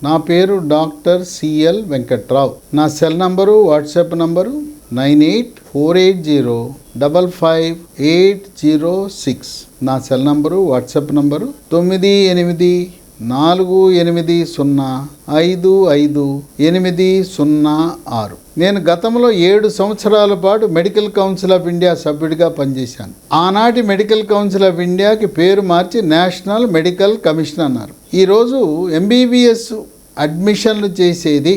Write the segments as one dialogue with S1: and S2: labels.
S1: నా పేరు doctor CL Venkatrao. నా సెల్ నంబరు, వాట్సాప్ నంబరు 9848055806. నా సెల్ నంబరు, వాట్సాప్ నంబరు 9848455806. నేను గతంలో 7 సంవత్సరాల పాటు మెడికల్ కౌన్సిల్ ఆఫ్ ఇండియా సభ్యుడిగా పనిచేశాను. ఆనాటి మెడికల్ కౌన్సిల్ ఆఫ్ ఇండియాకి పేరు మార్చి నేషనల్ మెడికల్ కమిషన్ అన్నారు. ఈరోజు ఎంబీబీఎస్ అడ్మిషన్లు చేసేది,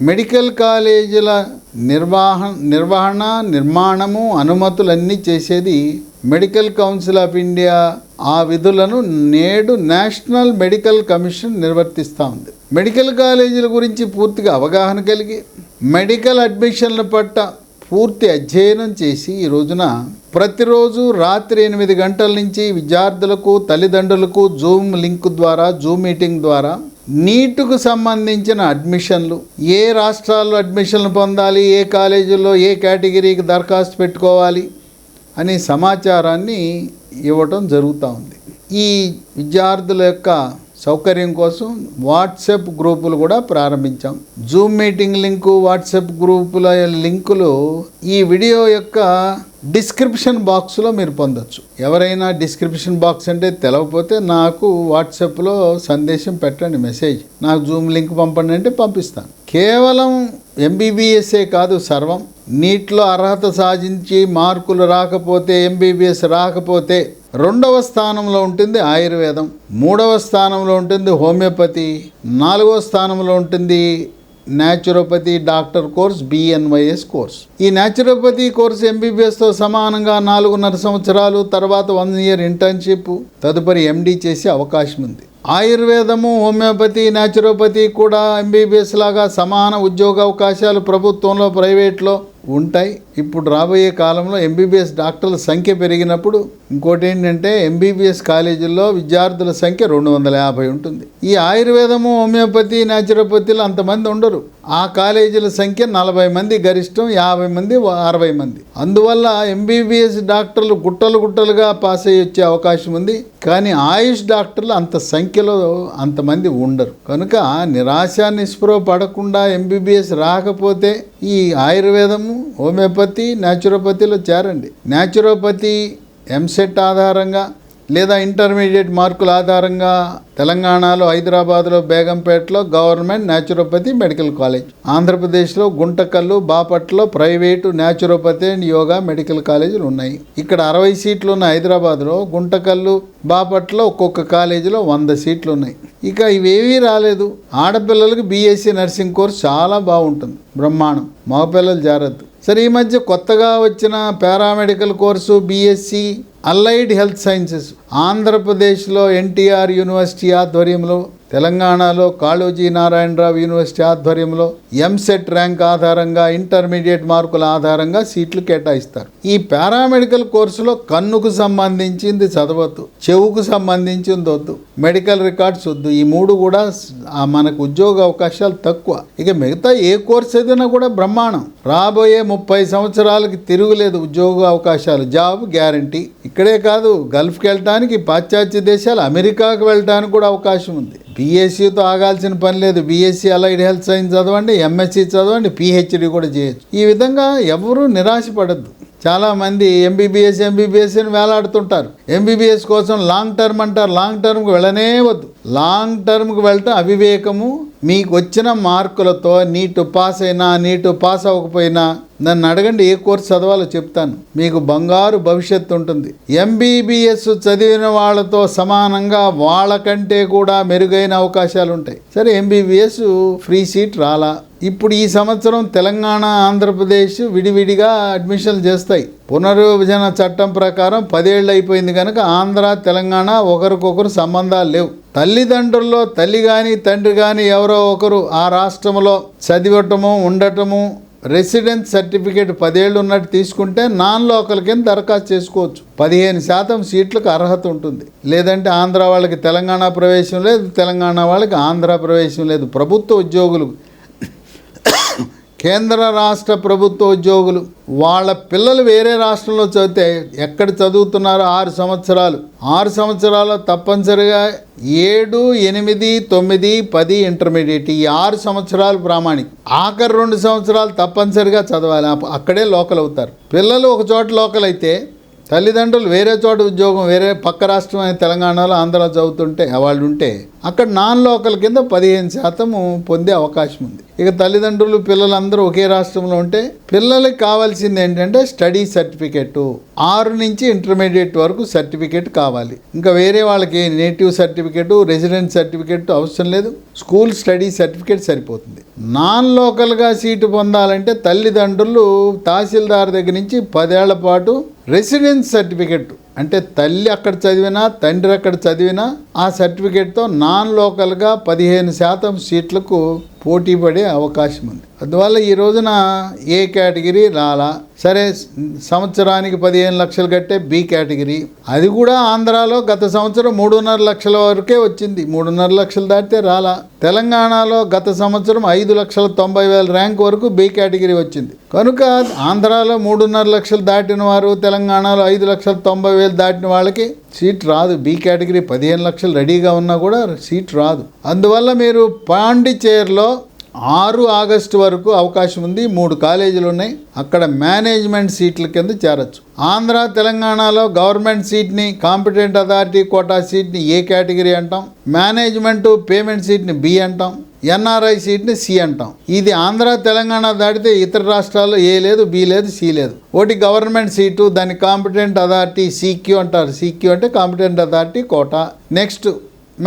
S1: మెడికల్ కాలేజీల నిర్మాణము, అనుమతులన్నీ చేసేది మెడికల్ కౌన్సిల్ ఆఫ్ ఇండియా. ఆ విధులను నేడు నేషనల్ మెడికల్ కమిషన్ నిర్వర్తిస్తూ ఉంది. మెడికల్ కాలేజీల గురించి పూర్తిగా అవగాహన కలిగి మెడికల్ అడ్మిషన్ల పట్ల పూర్తి అధ్యయనం చేసి ఈ రోజున ప్రతిరోజు రాత్రి 8 గంటల నుంచి విద్యార్థులకు, తల్లిదండ్రులకు జూమ్ లింక్ ద్వారా, జూమ్ మీటింగ్ ద్వారా నీటుకు సంబంధించిన అడ్మిషన్లు, ఏ రాష్ట్రాల్లో అడ్మిషన్లు పొందాలి, ఏ కాలేజీల్లో ఏ కేటగిరీకి దరఖాస్తు పెట్టుకోవాలి అనే సమాచారాన్ని ఇవ్వటం జరుగుతూ ఉంది. ఈ విద్యార్థుల యొక్క సౌకర్యం కోసం వాట్సాప్ గ్రూపులు కూడా ప్రారంభించాం. జూమ్ మీటింగ్ లింకు, వాట్సాప్ గ్రూపుల లింకులు ఈ వీడియో యొక్క డిస్క్రిప్షన్ బాక్స్లో మీరు పొందొచ్చు. ఎవరైనా డిస్క్రిప్షన్ బాక్స్ అంటే తెలవకపోతే నాకు వాట్సాప్లో సందేశం పెట్టండి, మెసేజ్, నాకు జూమ్ లింక్ పంపండి అంటే పంపిస్తాను. కేవలం ఎంబీబీఎస్ఏ కాదు, సర్వం. నీట్లో అర్హత సాధించి మార్కులు రాకపోతే, ఎంబీబీఎస్ రాకపోతే 2వ స్థానంలో ఉంటుంది ఆయుర్వేదం, 3వ స్థానంలో ఉంటుంది హోమియోపతి, 4వ స్థానంలో ఉంటుంది naturopathy doctor course, BNYS course. ఈ న్యాచురోపతి కోర్స్ ఎంబీబీఎస్తో సమానంగా 4.5 సంవత్సరాలు, తర్వాత 1 ఇయర్ ఇంటర్న్షిప్, తదుపరి MD చేసే అవకాశం ఉంది. ఆయుర్వేదము, హోమియోపతి, న్యాచురోపతి కూడా ఎంబీబీఎస్ లాగా సమాన ఉద్యోగ అవకాశాలు ప్రభుత్వంలో, ప్రైవేట్లో ఉంటాయి. ఇప్పుడు రాబోయే కాలంలో ఎంబీబీఎస్ డాక్టర్ల సంఖ్య పెరిగినప్పుడు ఇంకోటి ఏంటంటే ఎంబీబీఎస్ కాలేజీల్లో విద్యార్థుల సంఖ్య 250 ఉంటుంది. ఈ ఆయుర్వేదము, హోమియోపతి, న్యాచురోపతిలో అంతమంది ఉండరు. ఆ కాలేజీల సంఖ్య 40 మంది గరిష్టం, 50 మంది, 60 మంది. అందువల్ల ఎంబీబీఎస్ డాక్టర్లు గుట్టలుగా పాస్ అయ్యి వచ్చే అవకాశం ఉంది. కానీ ఆయుష్ డాక్టర్లు అంత సంఖ్యలో అంతమంది ఉండరు. కనుక నిరాశ నిస్పృహ పడకుండా ఎంబీబీఎస్ రాకపోతే ఈ ఆయుర్వేదము, హోమియోపతి, న్యాచురోపతిలో చేరండి. న్యాచురోపతి ఎంసెట్ ఆధారంగా లేదా ఇంటర్మీడియట్ మార్కుల ఆధారంగా తెలంగాణలో, హైదరాబాద్లో, బేగంపేటలో గవర్నమెంట్ న్యాచురోపతి మెడికల్ కాలేజ్, ఆంధ్రప్రదేశ్లో గుంటకల్లు, బాపట్లలో private naturopathy and yoga medical కాలేజీలు ఉన్నాయి. ఇక్కడ 60 సీట్లు ఉన్నాయి. హైదరాబాద్లో, గుంటకల్లు, బాపట్లలో ఒక్కొక్క కాలేజీలో 100 సీట్లు ఉన్నాయి. ఇక ఇవేవీ రాలేదు. ఆడపిల్లలకు BSc నర్సింగ్ కోర్స్ చాలా బాగుంటుంది, బ్రహ్మాండం. మగపిల్లలు జారద్దు. సరే, ఈ మధ్య కొత్తగా వచ్చిన paramedical course BSc allied health sciences ఆంధ్రప్రదేశ్లో NTR యూనివర్సిటీ ఆధ్వర్యంలో, తెలంగాణలో కాళోజీ నారాయణరావు యూనివర్సిటీ ఆధ్వర్యంలో ఎంసెట్ ర్యాంక్ ఆధారంగా, ఇంటర్మీడియట్ మార్కుల ఆధారంగా సీట్లు కేటాయిస్తారు. ఈ పారామెడికల్ కోర్సులో కన్నుకు సంబంధించింది చదవద్దు, చెవుకు సంబంధించింది వద్దు, మెడికల్ రికార్డ్స్ వద్దు. ఈ 3 కూడా మనకు ఉద్యోగ అవకాశాలు తక్కువ. ఇక మిగతా ఏ కోర్స్ ఏదైనా కూడా బ్రహ్మాండం. రాబోయే 30 సంవత్సరాలకి తిరుగులేదు ఉద్యోగ అవకాశాలు, జాబ్ గ్యారంటీ. ఇక్కడే కాదు, గల్ఫ్కి వెళ్ళటానికి, పాశ్చాత్య దేశాలు, అమెరికాకు వెళ్ళడానికి కూడా అవకాశం ఉంది. BScతో ఆగాల్సిన పని లేదు. BSc అలైడ్ హెల్త్ సైన్స్ చదవండి, MSc చదవండి, PhD కూడా చేయొచ్చు. ఈ విధంగా ఎవరూ నిరాశపడద్దు. చాలామంది ఎంబీబీఎస్ అని వేలాడుతుంటారు. ఎంబీబీఎస్ కోసం లాంగ్ టర్మ్ అంటారు. లాంగ్ టర్మ్కి వెళ్ళనే వద్దు. లాంగ్ టర్మ్కి వెళ్ళటం అవివేకము. మీకు వచ్చిన మార్కులతో నీటు పాస్ అయినా, నీటు పాస్ అవ్వకపోయినా నన్ను అడగండి, ఏ కోర్స్ చదవాలో చెప్తాను. మీకు బంగారు భవిష్యత్తు ఉంటుంది. ఎంబీబీఎస్ చదివిన వాళ్ళతో సమానంగా వాళ్ళకంటే కూడా మెరుగైన అవకాశాలు ఉంటాయి. సరే, ఎంబీబీఎస్ ఫ్రీ సీట్ రాలా. ఇప్పుడు ఈ సంవత్సరం తెలంగాణ, ఆంధ్రప్రదేశ్ విడివిడిగా అడ్మిషన్లు చేస్తాయి. పునర్విభజన చట్టం ప్రకారం 10 ఏళ్ళు అయిపోయింది కనుక ఆంధ్ర, తెలంగాణ ఒకరికొకరు సంబంధాలు లేవు. తల్లిదండ్రుల్లో తల్లి కానీ తండ్రి కానీ ఎవరో ఒకరు ఆ రాష్ట్రంలో చదివటము, ఉండటము, రెసిడెన్స్ సర్టిఫికేట్ 10 ఏళ్ళు ఉన్నట్టు తీసుకుంటే నాన్ లోకల్ కింద దరఖాస్తు చేసుకోవచ్చు. 15% సీట్లకు అర్హత ఉంటుంది. లేదంటే ఆంధ్ర వాళ్ళకి తెలంగాణ ప్రవేశం లేదు, తెలంగాణ వాళ్ళకి ఆంధ్ర ప్రవేశం లేదు. ప్రభుత్వ ఉద్యోగులు కేంద్ర రాష్ట్ర ప్రభుత్వ ఉద్యోగులు వాళ్ళ పిల్లలు వేరే రాష్ట్రంలో చదివితే ఎక్కడ చదువుతున్నారో 6 సంవత్సరాలు తప్పనిసరిగా 7, 8, 9, 10 ఇంటర్మీడియట్ ఈ 6 సంవత్సరాలు ప్రామాణికం. ఆఖరి 2 సంవత్సరాలు తప్పనిసరిగా చదవాలి, అక్కడే లోకల్ అవుతారు. పిల్లలు ఒక చోట లోకల్ అయితే తల్లిదండ్రులు వేరే చోట ఉద్యోగం వేరే పక్క రాష్ట్రం అనే తెలంగాణలో ఆంధ్రలో చదువుతుంటే వాళ్ళు ఉంటే అక్కడ నాన్ లోకల్ కింద 15% పొందే అవకాశం ఉంది. ఇక తల్లిదండ్రులు పిల్లలందరూ ఒకే రాష్ట్రంలో ఉంటే పిల్లలకి కావాల్సింది ఏంటంటే స్టడీ సర్టిఫికెట్, 6 నుంచి ఇంటర్మీడియట్ వరకు సర్టిఫికెట్ కావాలి. ఇంకా వేరే వాళ్ళకి నేటివ్ సర్టిఫికెట్, రెసిడెంట్ సర్టిఫికెట్ అవసరం లేదు, స్కూల్ స్టడీ సర్టిఫికెట్ సరిపోతుంది. నాన్ లోకల్గా సీటు పొందాలంటే తల్లిదండ్రులు తహసీల్దార్ దగ్గర నుంచి 10 ఏళ్ల పాటు రెసిడెన్స్ సర్టిఫికెట్, అంటే తల్లి అక్కడ చదివినా తండ్రి అక్కడ చదివినా ఆ సర్టిఫికెట్తో నాన్ లోకల్గా 15% సీట్లకు పోటీ పడే అవకాశం ఉంది. అందువల్ల ఈ రోజున ఏ కేటగిరీ రాలా, సరే సంవత్సరానికి 15 లక్షలు కట్టే బి కేటగిరీ, అది కూడా ఆంధ్రాలో గత సంవత్సరం 3.5 లక్షల వరకే వచ్చింది, 3.5 లక్షలు దాటితే రాలా. తెలంగాణలో గత సంవత్సరం 5,90,000 ర్యాంక్ వరకు బి కేటగిరీ వచ్చింది. కనుక ఆంధ్రాలో 3.5 లక్షలు దాటిన వారు, తెలంగాణలో 5,90,000 దాటిన వాళ్ళకి సీట్ రాదు. బి కేటగిరీ 15 లక్షలు రెడీగా ఉన్నా కూడా సీట్ రాదు. అందువల్ల మీరు పాండిచేరిలో 6 ఆగస్టు వరకు అవకాశం ఉంది. 3 కాలేజీలు ఉన్నాయి, అక్కడ మేనేజ్మెంట్ సీట్ల కింద చేరొచ్చు. ఆంధ్ర తెలంగాణలో గవర్నమెంట్ సీట్ని కాంపిటెంట్ అథారిటీ కోటా సీట్ని ఏ కేటగిరీ అంటాం, మేనేజ్మెంట్ పేమెంట్ సీట్ని బి అంటాం, ఎన్ఆర్ఐ సీట్ని సి అంటాం. ఇది ఆంధ్ర తెలంగాణ దాటితే ఇతర రాష్ట్రాల్లో ఏ లేదు, బి లేదు, సి లేదు. ఒకటి గవర్నమెంట్ సీటు, దాన్ని కాంపిటెంట్ అథారిటీ సిక్యూ అంటారు. సిక్యూ అంటే competent authority quota. Next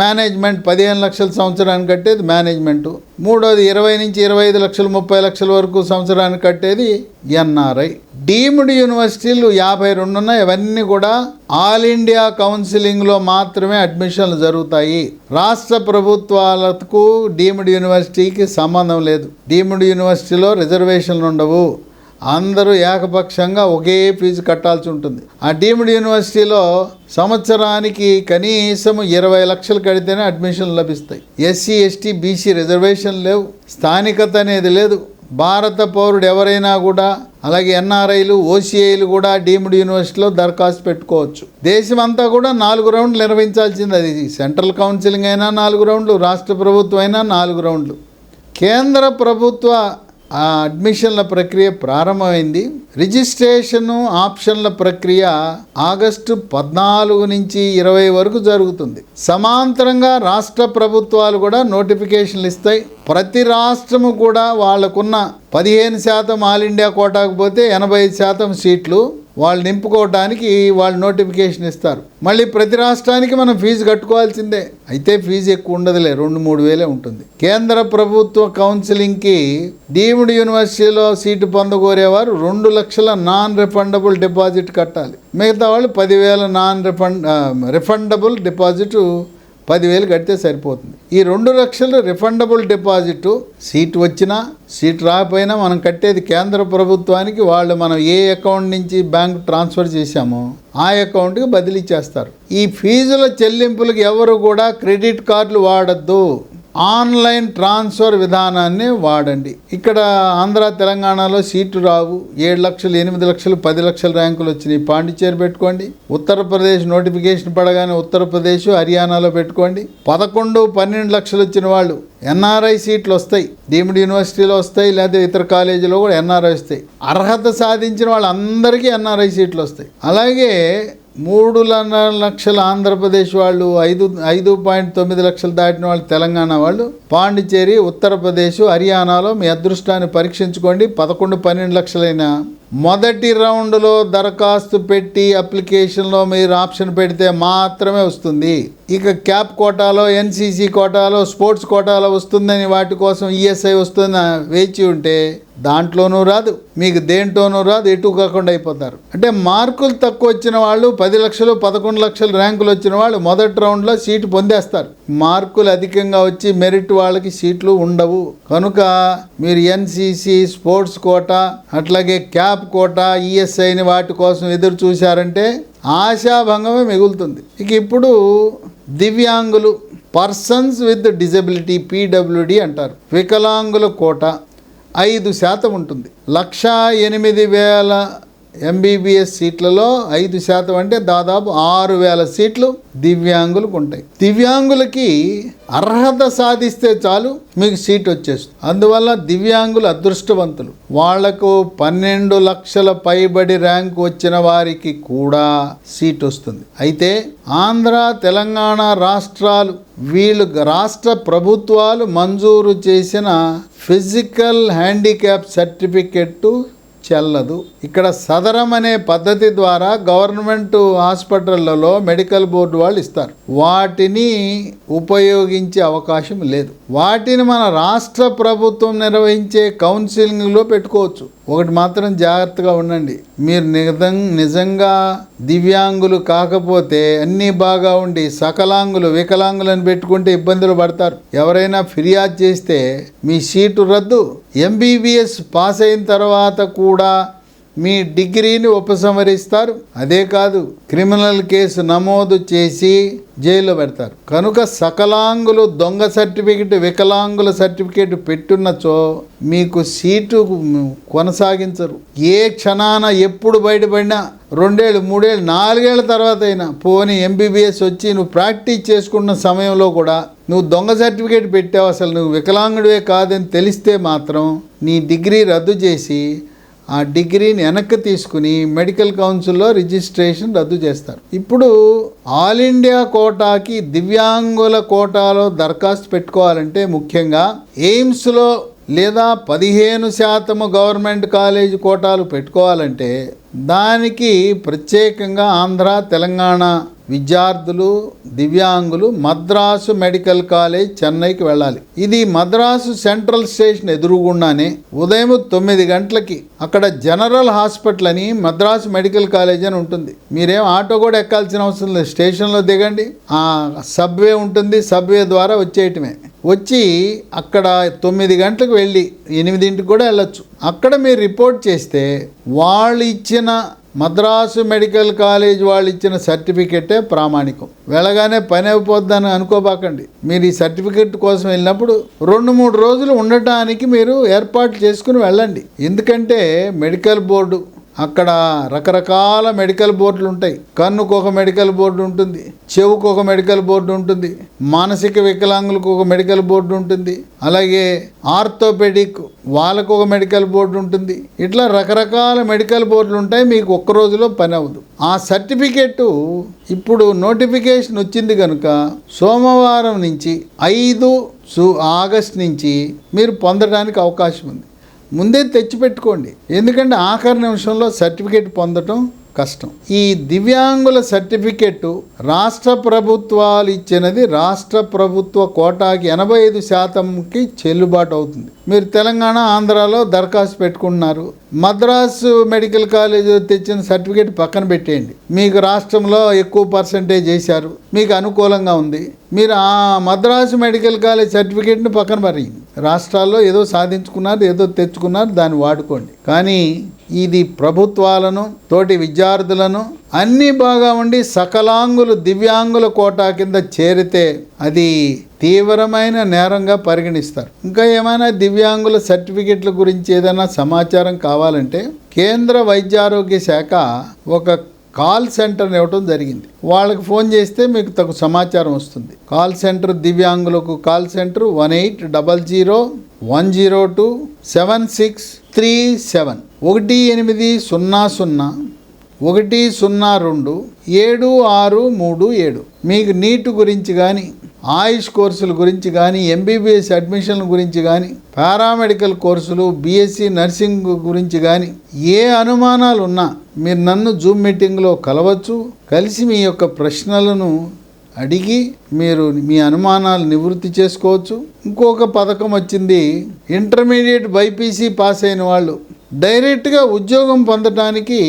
S1: management 15 లక్షల సంవత్సరానికి కట్టేది మేనేజ్మెంటు. మూడోది 20 నుంచి 25 లక్షలు 30 లక్షల వరకు సంవత్సరానికి కట్టేది ఎన్ఆర్ఐ. డీమ్డ్ యూనివర్సిటీలు 52 ఉన్నాయి. ఇవన్నీ కూడా ఆల్ ఇండియా కౌన్సిలింగ్లో మాత్రమే అడ్మిషన్లు జరుగుతాయి. రాష్ట్ర ప్రభుత్వాలకు డీమ్డ్ యూనివర్సిటీకి సంబంధం లేదు. డీమ్డ్ యూనివర్సిటీలో రిజర్వేషన్లు ఉండవు, అందరూ ఏకపక్షంగా ఒకే ఫీజు కట్టాల్సి ఉంటుంది. ఆ డీమ్డ్ యూనివర్సిటీలో సంవత్సరానికి కనీసం 20 లక్షలు కడితేనే అడ్మిషన్లు లభిస్తాయి. ఎస్సీ, ఎస్టీ, బీసీ రిజర్వేషన్ లేవు, స్థానికత అనేది లేదు. భారత పౌరుడు ఎవరైనా కూడా, అలాగే ఎన్ఆర్ఐలు, ఓసీఐలు కూడా డీమ్డ్ యూనివర్సిటీలో దరఖాస్తు పెట్టుకోవచ్చు. దేశమంతా కూడా 4 రౌండ్లు నిర్వహించాల్సింది. అది సెంట్రల్ కౌన్సిలింగ్ అయినా 4 రౌండ్లు, రాష్ట్ర ప్రభుత్వం అయినా 4 రౌండ్లు. కేంద్ర ప్రభుత్వ అడ్మిషన్ల ప్రక్రియ ప్రారంభమైంది. రిజిస్ట్రేషను ఆప్షన్ల ప్రక్రియ ఆగస్టు 14 నుంచి 20 వరకు జరుగుతుంది. సమాంతరంగా రాష్ట్ర ప్రభుత్వాలు కూడా నోటిఫికేషన్లు ఇస్తాయి. ప్రతి రాష్ట్రము కూడా వాళ్ళకున్న 15% ఆల్ ఇండియా కోటాకు పోతే 85% సీట్లు వాళ్ళు నింపుకోవడానికి వాళ్ళు నోటిఫికేషన్ ఇస్తారు. మళ్ళీ ప్రతి రాష్ట్రానికి మనం ఫీజు కట్టుకోవాల్సిందే. అయితే ఫీజు ఎక్కువ ఉండదులే, 2-3 వేలే ఉంటుంది. కేంద్ర ప్రభుత్వ కౌన్సిలింగ్కి డీమ్డ్ యూనివర్సిటీలో సీటు పొందగోరేవారు 2 లక్షల నాన్ రిఫండబుల్ డిపాజిట్ కట్టాలి. మిగతా వాళ్ళు 10,000 రిఫండబుల్ డిపాజిట్ 10,000 కడితే సరిపోతుంది. ఈ 2 లక్షలు రిఫండబుల్ డిపాజిట్, సీట్ వచ్చినా సీట్ రాకపోయినా మనం కట్టేది కేంద్ర ప్రభుత్వానికి. వాళ్ళు మనం ఏ అకౌంట్ నుంచి బ్యాంక్ ట్రాన్స్ఫర్ చేశామో ఆ అకౌంట్కి బదిలీ చేస్తారు. ఈ ఫీజుల చెల్లింపులకు ఎవరు కూడా క్రెడిట్ కార్డులు వాడద్దు, ఆన్లైన్ ట్రాన్స్ఫర్ విధానాన్ని వాడండి. ఇక్కడ ఆంధ్ర తెలంగాణలో సీటు రావు. 7 లక్షలు, 8 లక్షలు, 10 లక్షల ర్యాంకులు వచ్చినాయి. పాండిచేరి పెట్టుకోండి. ఉత్తరప్రదేశ్ నోటిఫికేషన్ పడగానే ఉత్తరప్రదేశ్, హర్యానాలో పెట్టుకోండి. 11, 12 లక్షలు వచ్చిన వాళ్ళు ఎన్ఆర్ఐ సీట్లు వస్తాయి. డీమ్డ్ యూనివర్సిటీలో వస్తాయి, లేదా ఇతర కాలేజీలో కూడా ఎన్ఆర్ఐ వస్తాయి. అర్హత సాధించిన వాళ్ళందరికీ ఎన్ఆర్ఐ సీట్లు వస్తాయి. అలాగే 3.5 లక్షల ఆంధ్రప్రదేశ్ వాళ్ళు, 5.9 లక్షలు దాటిన వాళ్ళు తెలంగాణ వాళ్ళు, పాండిచేరి, ఉత్తరప్రదేశ్, హర్యానాలో మీ అదృష్టాన్ని పరీక్షించుకోండి. 11, 12 లక్షలైన మొదటి రౌండ్లో దరఖాస్తు పెట్టి అప్లికేషన్లో మీరు ఆప్షన్ పెడితే మాత్రమే వస్తుంది. ఇక క్యాప్ కోటాలో, ఎన్సీసీ కోటాలో, స్పోర్ట్స్ కోటాలో వస్తుందని వాటి కోసం ఈఎస్ఐ వస్తుందని వేచి ఉంటే దాంట్లోనూ రాదు, మీకు దేంట్లోనూ రాదు, ఎటు కాకుండా అయిపోతారు. అంటే మార్కులు తక్కువ వచ్చిన వాళ్ళు 10 లక్షలు, 11 లక్షలు ర్యాంకులు వచ్చిన వాళ్ళు మొదటి రౌండ్లో సీటు పొందేస్తారు. మార్కులు అధికంగా వచ్చి మెరిట్ వాళ్ళకి సీట్లు ఉండవు. కనుక మీరు ఎన్సీసీ, స్పోర్ట్స్ కోటా, అట్లాగే క్యాప్ కోటా, ఈఎస్ఐని వాటి కోసం ఎదురు చూశారంటే ఆశాభంగమే మిగులుతుంది. ఇక ఇప్పుడు దివ్యాంగులు, పర్సన్స్ విత్ డిజబిలిటీ, పీడబ్ల్యూడి అంటారు, వికలాంగుల కోట. 5% ఉంటుంది. 1,08,000 ఎంబీబీఎస్ సీట్లలో 5% అంటే దాదాపు 6,000 సీట్లు దివ్యాంగులకు ఉంటాయి. దివ్యాంగులకి అర్హత సాధిస్తే చాలు మీకు సీట్ వచ్చేస్తుంది. అందువల్ల దివ్యాంగులు అదృష్టవంతులు. వాళ్లకు 12 లక్షల పైబడి ర్యాంకు వచ్చిన వారికి కూడా సీట్ వస్తుంది. అయితే ఆంధ్ర, తెలంగాణ రాష్ట్రాలు వీళ్ళు రాష్ట్ర ప్రభుత్వాలు మంజూరు చేసిన ఫిజికల్ హ్యాండిక్యాప్ సర్టిఫికెట్ చెల్లదు. ఇక్కడ సదరం అనే పద్ధతి ద్వారా గవర్నమెంట్ హాస్పిటళ్లలో మెడికల్ బోర్డు వాళ్ళు ఇస్తారు. వాటిని ఉపయోగించే అవకాశం లేదు. వాటిని మన రాష్ట్ర ప్రభుత్వం నిర్వహించే కౌన్సిలింగ్లో పెట్టుకోవచ్చు. ఒకటి మాత్రం జాగ్రత్తగా ఉండండి. మీరు నిజంగా దివ్యాంగులు కాకపోతే అన్నీ బాగా ఉండి సకలాంగులు, వికలాంగులను పెట్టుకుంటే ఇబ్బందులు పడతారు. ఎవరైనా ఫిర్యాదు చేస్తే మీ సీటు రద్దు. ఎంబీబీఎస్ పాస్ అయిన తర్వాత కూడా మీ డిగ్రీని ఉపసంహరిస్తారు. అదే కాదు, క్రిమినల్ కేసు నమోదు చేసి జైల్లో పెడతారు. కనుక సకలాంగులు దొంగ సర్టిఫికెట్, వికలాంగుల సర్టిఫికెట్ పెట్టున్నచో మీకు సీటు కొనసాగించరు. ఏ క్షణాన ఎప్పుడు బయటపడినా 2 ఏళ్ళు, 3 ఏళ్ళు, 4 ఏళ్ళ తర్వాత అయినా పోనీ ఎంబీబీఎస్ వచ్చి నువ్వు ప్రాక్టీస్ చేసుకున్న సమయంలో కూడా నువ్వు దొంగ సర్టిఫికేట్ పెట్టావు, అసలు నువ్వు వికలాంగుడివే కాదని తెలిస్తే మాత్రం నీ డిగ్రీ రద్దు చేసి ఆ డిగ్రీని వెనక్కి తీసుకుని మెడికల్ కౌన్సిల్లో రిజిస్ట్రేషన్ రద్దు చేస్తారు. ఇప్పుడు ఆల్ ఇండియా కోటాకి దివ్యాంగుల కోటాలో దరఖాస్తు పెట్టుకోవాలంటే ముఖ్యంగా ఎయిమ్స్లో లేదా 15% గవర్నమెంట్ కాలేజ్ కోటాలు పెట్టుకోవాలంటే దానికి ప్రత్యేకంగా ఆంధ్ర, తెలంగాణ విద్యార్థులు, దివ్యాంగులు మద్రాసు మెడికల్ కాలేజ్ చెన్నైకి వెళ్ళాలి. ఇది మద్రాసు సెంట్రల్ స్టేషన్ ఎదురుగుండానే ఉదయం 9 గంటలకి అక్కడ జనరల్ హాస్పిటల్ అని మద్రాసు మెడికల్ కాలేజ్ అని ఉంటుంది. మీరేం ఆటో కూడా ఎక్కాల్సిన అవసరం లేదు. స్టేషన్లో దిగండి, ఆ సబ్వే ఉంటుంది, సబ్వే ద్వారా వచ్చేయటమే. వచ్చి అక్కడ 9 గంటలకు వెళ్ళి 8 కూడా వెళ్ళొచ్చు. అక్కడ మీరు రిపోర్ట్ చేస్తే వాళ్ళు ఇచ్చిన మద్రాసు మెడికల్ కాలేజ్ వాళ్ళు ఇచ్చిన సర్టిఫికెటే ప్రామాణికం. వెళ్ళగానే పని అయిపోద్దని అనుకోబాకండి. మీరు ఈ సర్టిఫికెట్ కోసం వెళ్ళినప్పుడు 2-3 రోజులు ఉండటానికి మీరు ఏర్పాట్లు చేసుకుని వెళ్ళండి. ఎందుకంటే మెడికల్ బోర్డు అక్కడ రకరకాల మెడికల్ బోర్డులు ఉంటాయి. కన్నుకు ఒక మెడికల్ బోర్డు ఉంటుంది, చెవుకు ఒక మెడికల్ బోర్డు ఉంటుంది, మానసిక వికలాంగులకు ఒక మెడికల్ బోర్డు ఉంటుంది, అలాగే ఆర్థోపెడిక్ వాళ్ళకు ఒక మెడికల్ బోర్డు ఉంటుంది. ఇట్లా రకరకాల మెడికల్ బోర్డులు ఉంటాయి. మీకు ఒక్క రోజులో పని అవ్వదు. ఆ సర్టిఫికెట్ ఇప్పుడు నోటిఫికేషన్ వచ్చింది కనుక సోమవారం నుంచి 5 ఆగస్టు నుంచి మీరు పొందడానికి అవకాశం ఉంది. ముందే తెచ్చిపెట్టుకోండి. ఎందుకంటే ఆఖరి నిమిషంలో సర్టిఫికేట్ పొందటం కష్టం. ఈ దివ్యాంగుల సర్టిఫికెట్ రాష్ట్ర ప్రభుత్వాలు ఇచ్చినది రాష్ట్ర ప్రభుత్వ కోటాకి 85%కి చెల్లుబాటు అవుతుంది. మీరు తెలంగాణ, ఆంధ్రాలో దరఖాస్తు పెట్టుకుంటున్నారు. మద్రాసు మెడికల్ కాలేజ్ తెచ్చిన సర్టిఫికేట్ పక్కన పెట్టేయండి. మీకు రాష్ట్రంలో ఎక్కువ పర్సంటేజ్ చేశారు, మీకు అనుకూలంగా ఉంది, మీరు ఆ మద్రాసు మెడికల్ కాలేజ్ సర్టిఫికేట్ని పక్కన పడేయండి. రాష్ట్రాల్లో ఏదో సాధించుకున్నారు, ఏదో తెచ్చుకున్నారు, దాన్ని వాడుకోండి. కానీ ఇది ప్రభుత్వాలను, తోటి విద్యార్థులను అన్నీ బాగా ఉండి సకలాంగులు దివ్యాంగుల కోటా కింద చేరితే అది తీవ్రమైన నేరంగా పరిగణిస్తారు. ఇంకా ఏమైనా దివ్యాంగుల సర్టిఫికెట్ల గురించి ఏదైనా సమాచారం కావాలంటే కేంద్ర వైద్యారోగ్య శాఖ ఒక కాల్ సెంటర్ని ఇవ్వటం జరిగింది. వాళ్ళకి ఫోన్ చేస్తే మీకు తగు సమాచారం వస్తుంది. కాల్ సెంటర్ దివ్యాంగులకు కాల్ సెంటర్ 1800-102-7637 1800-102-7637. మీకు నీట్ గురించి కానీ, ఆయుష్ కోర్సుల గురించి కానీ, ఎంబీబీఎస్ అడ్మిషన్ల గురించి కానీ, పారామెడికల్ కోర్సులు, బీఎస్సీ నర్సింగ్ గురించి కానీ ఏ అనుమానాలు ఉన్నా మీరు నన్ను జూమ్ మీటింగ్లో కలవచ్చు. కలిసి మీ యొక్క ప్రశ్నలను అడిగి మీరు మీ అనుమానాలు నివృత్తి చేసుకోవచ్చు. ఇంకొక పథకం వచ్చింది. ఇంటర్మీడియట్ బైపీసీ పాస్ అయిన వాళ్ళు డైరెక్ట్గా ఉద్యోగం పొందడానికి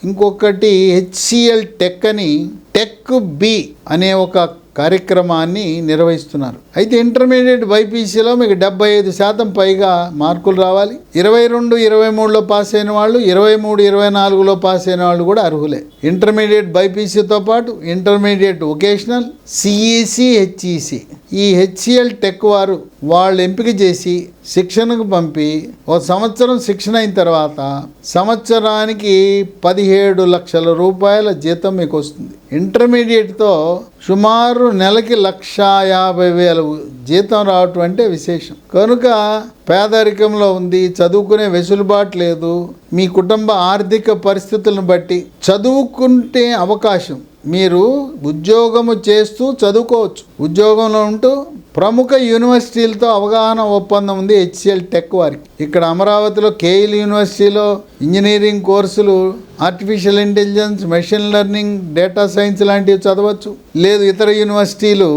S1: ఇంకొకటి HCL టెక్ అని టెక్ బి అనే ఒక కార్యక్రమాన్ని నిర్వహిస్తున్నారు. అయితే ఇంటర్మీడియట్ బైపీసీలో మీకు 75% పైగా మార్కులు రావాలి. 22-23లో పాస్ అయిన వాళ్ళు, 23-24లో పాస్ అయిన వాళ్ళు కూడా అర్హులే. ఇంటర్మీడియట్ బైపీసీతో పాటు ఇంటర్మీడియట్ వొకేషనల్, CEC, HEC ఈ హెచ్సిఎల్ టెక్ వారు వాళ్ళు ఎంపిక చేసి శిక్షణకు పంపి ఒక సంవత్సరం శిక్షణ అయిన తర్వాత సంవత్సరానికి 17 లక్షల రూపాయల జీతం మీకు వస్తుంది. ఇంటర్మీడియట్తో సుమారు నెలకి 1,50,000 జీతం రావటం అంటే విశేషం. కనుక పేదరికంలో ఉంది, చదువుకునే వెసులుబాటు లేదు, మీ కుటుంబ ఆర్థిక పరిస్థితులను బట్టి చదువుకుంటే అవకాశం, మీరు ఉద్యోగము చేస్తూ చదువుకోవచ్చు. ఉద్యోగంలో ఉంటూ ప్రముఖ యూనివర్సిటీలతో అవగాహన ఒప్పందం ఉంది హెచ్సిఎల్ టెక్ వారికి. ఇక్కడ అమరావతిలో కేఎల్ యూనివర్సిటీలో ఇంజనీరింగ్ కోర్సులు, artificial intelligence, machine learning, data science లాంటివి చదవచ్చు. లేదు ఇతర యూనివర్సిటీలు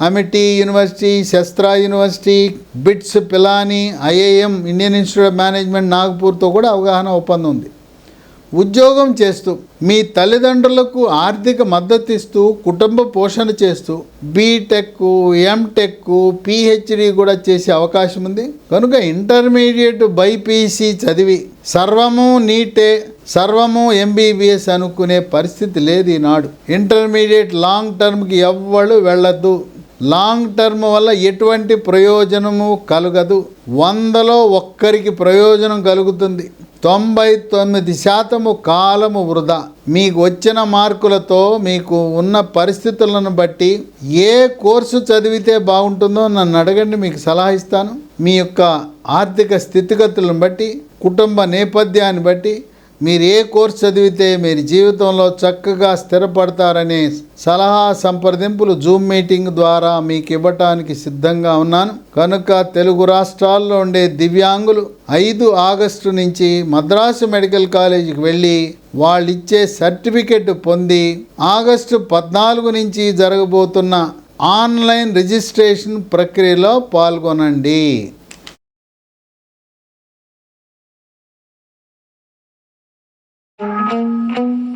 S1: Amity University, Sastra University, BITS Pilani, IIM, Indian Institute of Management నాగ్పూర్తో కూడా అవగాహన ఒప్పందం ఉంది. ఉద్యోగం చేస్తూ మీ తల్లిదండ్రులకు ఆర్థిక మద్దతు ఇస్తూ కుటుంబ పోషణ చేస్తూ బీటెక్, ఎంటెక్, పిహెచ్డి కూడా చేసే అవకాశం ఉంది. కనుక ఇంటర్మీడియట్ బైపీసీ చదివి సర్వము నీటే, సర్వము ఎంబీబీఎస్ అనుకునే పరిస్థితి లేదు ఈనాడు. ఇంటర్మీడియట్ లాంగ్ టర్మ్కి ఎవ్వడు వెళ్ళద్దు. లాంగ్ టర్మ్ వల్ల ఎటువంటి ప్రయోజనము కలగదు. 100లో ఒక్కరికి ప్రయోజనం కలుగుతుంది. 99% కాలము వృధా. మీకు వచ్చిన మార్కులతో మీకు ఉన్న పరిస్థితులను బట్టి ఏ కోర్సు చదివితే బాగుంటుందో నన్ను అడగండి, మీకు సలహా ఇస్తాను. మీ యొక్క ఆర్థిక స్థితిగతులను బట్టి, కుటుంబ నేపథ్యాన్ని బట్టి మీరు ఏ కోర్సు చదివితే మీరు జీవితంలో చక్కగా స్థిరపడతారనే సలహా సంప్రదింపులు జూమ్ మీటింగ్ ద్వారా మీకు ఇవ్వటానికి సిద్ధంగా ఉన్నాను. కనుక తెలుగు రాష్ట్రాల్లో ఉండే దివ్యాంగులు 5 ఆగస్టు నుంచి మద్రాసు మెడికల్ కాలేజీకి వెళ్ళి వాళ్ళు ఇచ్చే సర్టిఫికెట్ పొంది ఆగస్టు 14 నుంచి జరగబోతున్న ఆన్లైన్ రిజిస్ట్రేషన్ ప్రక్రియలో పాల్గొనండి.
S2: Thank you.